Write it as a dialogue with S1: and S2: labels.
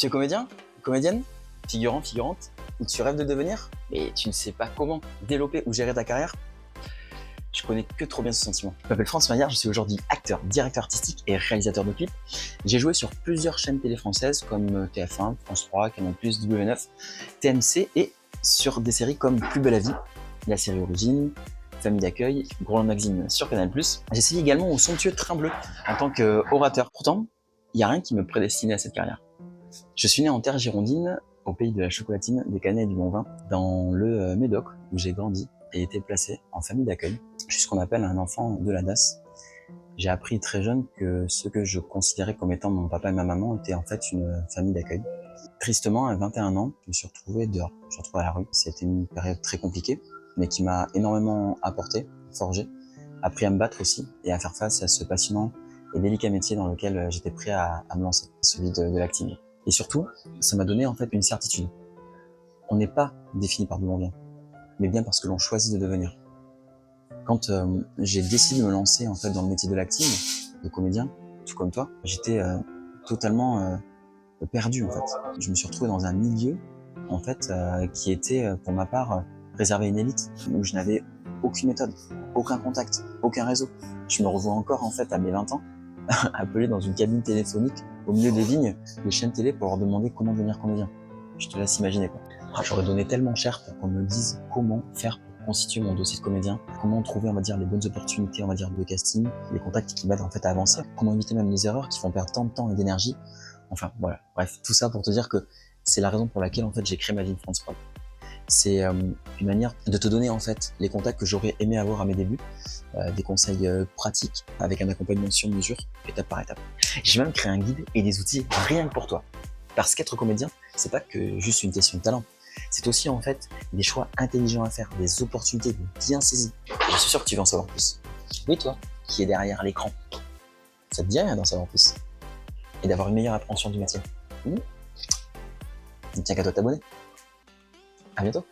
S1: Tu es comédien, comédienne, figurant, figurante, ou tu rêves de devenir, mais tu ne sais pas comment développer ou gérer ta carrière? Je connais que trop bien ce sentiment. Je m'appelle France Maillard, je suis aujourd'hui acteur, directeur artistique et réalisateur de clips. J'ai joué sur plusieurs chaînes télé françaises comme TF1, France 3, Canal+, W9, TMC et sur des séries comme Plus belle la vie, la série Origine, Famille d'accueil, Groland Magazine sur Canal+. J'ai essayé également au somptueux Train Bleu en tant qu'orateur. Pourtant, il n'y a rien qui me prédestinait à cette carrière. Je suis né en terre girondine, au pays de la chocolatine, des cannelles et du bon vin, dans le Médoc, où j'ai grandi et été placé en famille d'accueil. Je suis ce qu'on appelle un enfant de la DAS. J'ai appris très jeune que ce que je considérais comme étant mon papa et ma maman était en fait une famille d'accueil. Tristement, à 21 ans, je me suis retrouvé dehors, je me suis retrouvé à la rue. C'était une période très compliquée, mais qui m'a énormément apporté, forgé, appris à me battre aussi et à faire face à ce passionnant et délicat métier dans lequel j'étais prêt à me lancer, celui de l'acting. Et surtout, ça m'a donné en fait une certitude. On n'est pas défini par d'où l'on vient, mais bien parce que l'on choisit de devenir. Quand j'ai décidé de me lancer en fait dans le métier de l'acting, de comédien, tout comme toi, j'étais totalement perdu en fait. Je me suis retrouvé dans un milieu en fait qui était pour ma part réservé à une élite, où je n'avais aucune méthode, aucun contact, aucun réseau. Je me revois encore en fait à mes 20 ans, appelé dans une cabine téléphonique au milieu des vignes, des chaînes télé pour leur demander comment devenir comédien. Je te laisse imaginer quoi. J'aurais donné tellement cher pour qu'on me dise comment faire pour constituer mon dossier de comédien, comment trouver, on va dire, les bonnes opportunités, on va dire, de casting, les contacts qui m'aident en fait à avancer, comment éviter même les erreurs qui font perdre tant de temps et d'énergie. Enfin voilà, bref, tout ça pour te dire que c'est la raison pour laquelle en fait j'ai créé ma vie de France Prod. C'est une manière de te donner en fait les contacts que j'aurais aimé avoir à mes débuts, des conseils pratiques avec un accompagnement sur mesure, étape par étape. J'ai même créé un guide et des outils rien que pour toi. Parce qu'être comédien, c'est pas que juste une question de talent. C'est aussi en fait des choix intelligents à faire, des opportunités bien saisies. Je suis sûr que tu veux en savoir plus. Oui, toi, qui est derrière l'écran, ça te dit rien d'en savoir plus et d'avoir une meilleure appréhension du métier. Il ne tient qu'à toi de t'abonner. À bientôt.